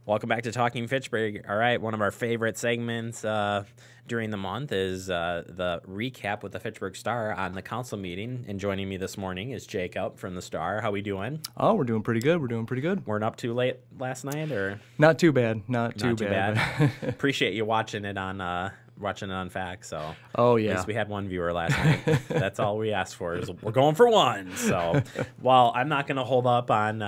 Welcome back to Talking Fitchburg. All right, one of our favorite segments during the month is the recap with the Fitchburg Star on the council meeting. And joining me this morning is Jacob from the Star. How we doing? Oh, we're doing pretty good. Weren't up too late last night, or not too bad? Not too bad. Appreciate you watching it on Fact. So oh yeah, at least we had one viewer last night. That's all we asked for. Is we're going for one. So while I'm not going to hold up on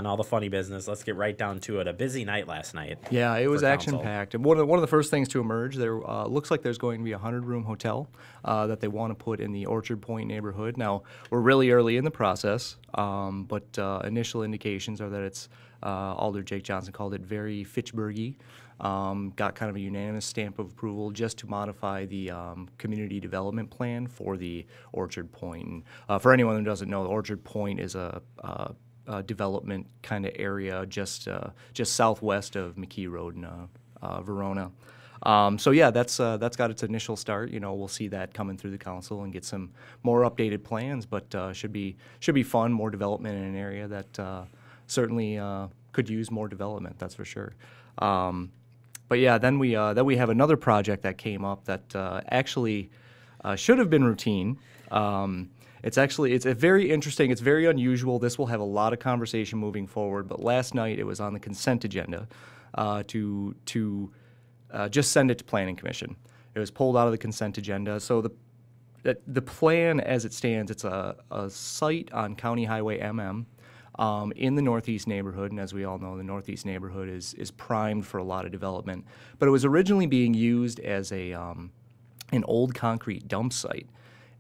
all the funny business, let's get right down to it. A busy night last night. Yeah, it was action-packed. And one of the first things to emerge, there looks like there's going to be a 100-room hotel that they want to put in the Orchard Point neighborhood. Now, we're really early in the process, but initial indications are that it's, Alder Jake Johnson called it very Fitchburgy. Got kind of a unanimous stamp of approval just to modify the community development plan for the Orchard Point. And, for anyone who doesn't know, the Orchard Point is a development kind of area just southwest of McKee Road in Verona. So yeah, that's got its initial start. You know, we'll see that coming through the council and get some more updated plans, but should be fun. More development in an area that certainly could use more development. That's for sure. But yeah, then we have another project that came up that actually should have been routine. It's a very interesting, it's very unusual. This will have a lot of conversation moving forward, but last night it was on the consent agenda to just send it to Planning Commission. It was pulled out of the consent agenda. So the plan as it stands, it's a site on County Highway MM in the Northeast neighborhood, and as we all know, the Northeast neighborhood is primed for a lot of development. But it was originally being used as an old concrete dump site.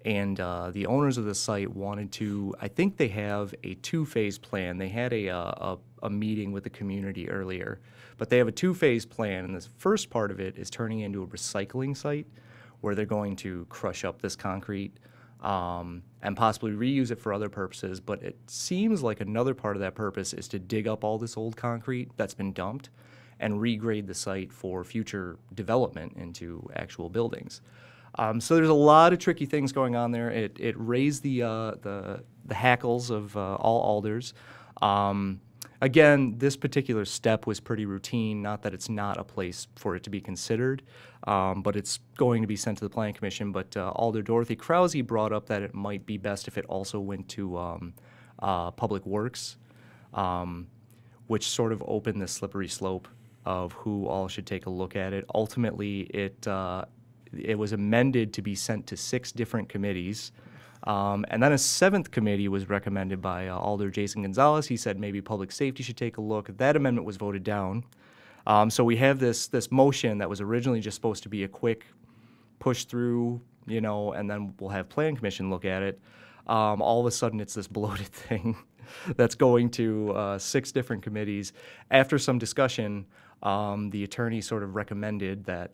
And the owners of the site wanted to, I think they have a two-phase plan. They had a meeting with the community earlier, but they have a two-phase plan, and the first part of it is turning into a recycling site where they're going to crush up this concrete and possibly reuse it for other purposes, but it seems like another part of that purpose is to dig up all this old concrete that's been dumped and regrade the site for future development into actual buildings. So there's a lot of tricky things going on there. It raised the hackles of all alders. Again, this particular step was pretty routine. Not that it's not a place for it to be considered, but it's going to be sent to the Planning Commission. But Alder Dorothy Krause brought up that it might be best if it also went to Public Works, which sort of opened the slippery slope of who all should take a look at it. Ultimately, it was amended to be sent to 6 different committees. And then a 7th committee was recommended by Alder Jason Gonzalez. He said maybe public safety should take a look. That amendment was voted down. So we have this motion that was originally just supposed to be a quick push through, you know, and then we'll have Planning Commission look at it. All of a sudden it's this bloated thing that's going to 6 different committees. After some discussion, the attorney sort of recommended that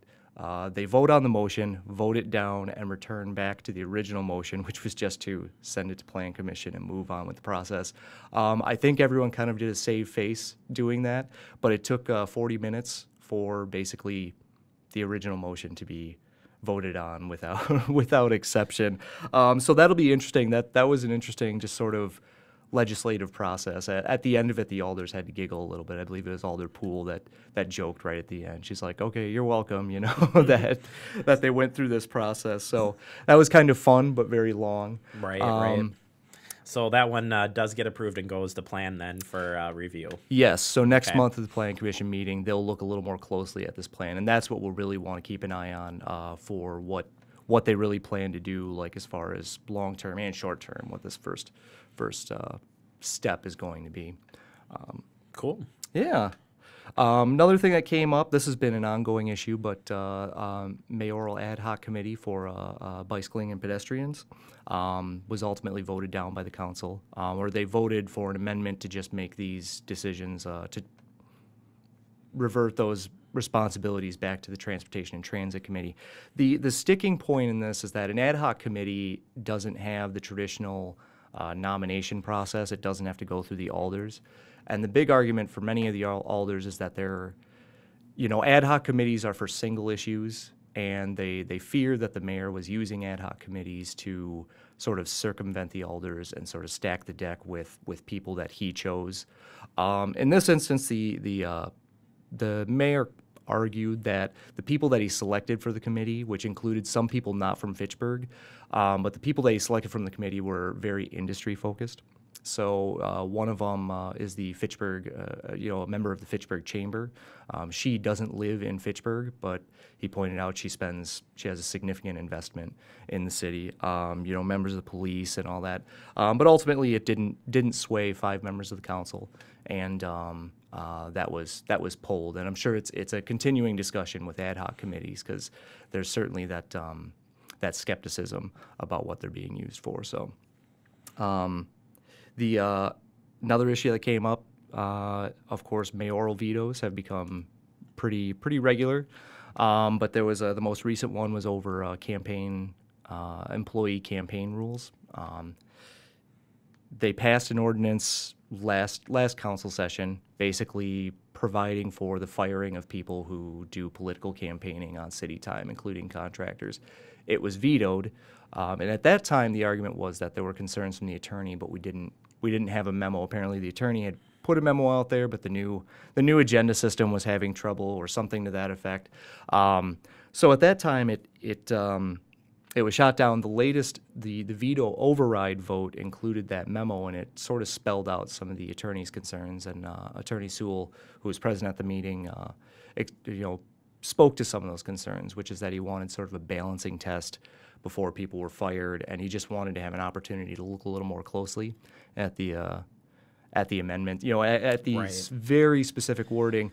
they vote on the motion, vote it down, and return back to the original motion, which was just to send it to Plan Commission and move on with the process. I think everyone kind of did a save face doing that, but it took 40 minutes for basically the original motion to be voted on without exception. So that'll be interesting. That was an interesting just sort of legislative process. At the end of it, the alders had to giggle a little bit. I believe it was Alder Poole that joked right at the end. She's like, "Okay, you're welcome," you know, that they went through this process. So that was kind of fun, but very long. Right. So that one does get approved and goes to plan then for review. Yes. So next month at the Planning Commission meeting, they'll look a little more closely at this plan, and that's what we'll really want to keep an eye on for what they really plan to do, like as far as long-term and short-term, what this first step is going to be. Cool. Yeah. Another thing that came up, this has been an ongoing issue, but mayoral ad hoc committee for bicycling and pedestrians was ultimately voted down by the council, or they voted for an amendment to just make these decisions to revert those responsibilities back to the Transportation and Transit Committee. The sticking point in this is that an ad hoc committee doesn't have the traditional nomination process. It doesn't have to go through the alders. And the big argument for many of the alders is that ad hoc committees are for single issues, and they fear that the mayor was using ad hoc committees to sort of circumvent the alders and sort of stack the deck with people that he chose. In this instance, the mayor argued that the people that he selected for the committee, which included some people not from Fitchburg, but the people that he selected from the committee were very industry focused. So one of them is the Fitchburg, a member of the Fitchburg Chamber. She doesn't live in Fitchburg, but he pointed out she has a significant investment in the city. Members of the police and all that. But ultimately, it didn't sway 5 members of the council, and that was pulled. And I'm sure it's a continuing discussion with ad hoc committees because there's certainly that skepticism about what they're being used for. So. Another issue that came up, of course, mayoral vetoes have become pretty regular, but there was the most recent one was over employee campaign rules. They passed an ordinance last council session, basically providing for the firing of people who do political campaigning on city time, including contractors. It was vetoed. And at that time, the argument was that there were concerns from the attorney, but we didn't have a memo. Apparently, the attorney had put a memo out there, but the new agenda system was having trouble, or something to that effect. So at that time, it was shot down. The veto override vote included that memo, and it sort of spelled out some of the attorney's concerns. And Attorney Sewell, who was present at the meeting, spoke to some of those concerns, which is that he wanted sort of a balancing test before people were fired, and he just wanted to have an opportunity to look a little more closely at the amendment, at these very specific wording.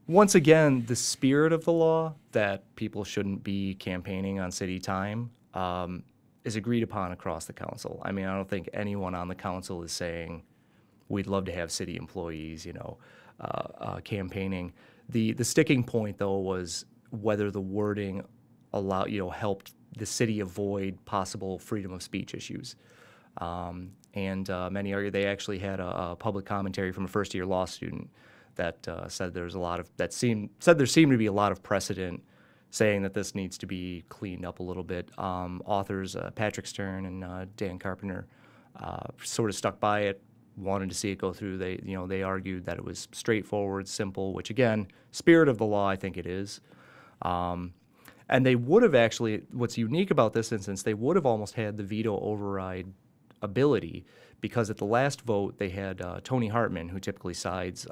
Once again, the spirit of the law that people shouldn't be campaigning on city time is agreed upon across the council. I mean, I don't think anyone on the council is saying we'd love to have city employees, campaigning. The sticking point, though, was whether the wording helped the city avoid possible freedom of speech issues. Many argue they actually had a public commentary from a first-year law student that said there seemed to be a lot of precedent saying that this needs to be cleaned up a little bit. Authors Patrick Stern and Dan Carpenter sort of stuck by it, wanted to see it go through. They argued that it was straightforward, simple, which again, spirit of the law, I think it is. And they would have actually, what's unique about this instance, they would have almost had the veto override ability, because at the last vote they had Tony Hartman, who typically sides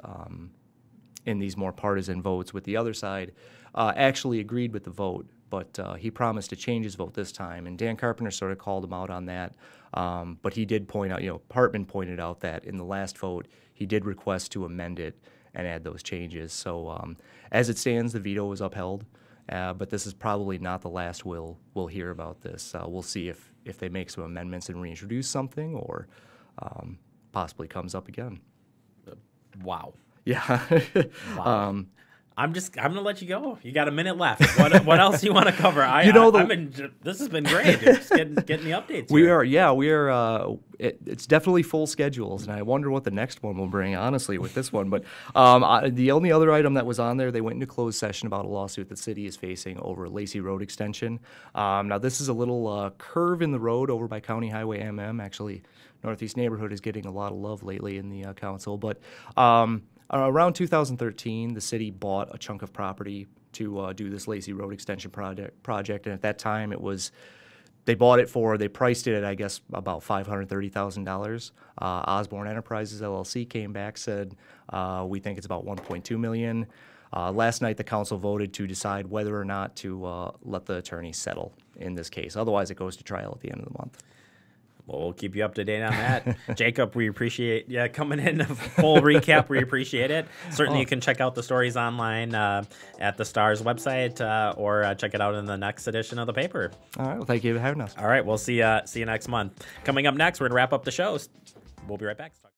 in these more partisan votes with the other side, actually agreed with the vote, but he promised to change his vote this time, and Dan Carpenter sort of called him out on that. But he did point out, Hartman pointed out that in the last vote he did request to amend it and add those changes. So as it stands, the veto was upheld. But this is probably not the last we'll hear about this. We'll see if they make some amendments and reintroduce something, or possibly comes up again. Wow. Yeah. Wow. I'm gonna let you go. You got a minute left. What else do you want to cover? This has been great. Just getting the updates. We are. It's definitely full schedules, and I wonder what the next one will bring. Honestly, with this one, but the only other item that was on there, they went into closed session about a lawsuit the city is facing over Lacey Road extension. Now this is a little curve in the road over by County Highway MM. Actually, Northeast neighborhood is getting a lot of love lately in the council, but. Around 2013, the city bought a chunk of property to do this Lacey Road extension project, and at that time they priced it at, I guess, about $530,000. Osborne Enterprises LLC came back, said, we think it's about $1.2 million. Last night, the council voted to decide whether or not to let the attorney settle in this case. Otherwise, it goes to trial at the end of the month. Well, we'll keep you up to date on that. Jacob, we appreciate you coming in. A full recap. We appreciate it. Certainly, you can check out the stories online at the Star's website or check it out in the next edition of the paper. All right. Well, thank you for having us. All right. We'll see you next month. Coming up next, we're going to wrap up the show. We'll be right back.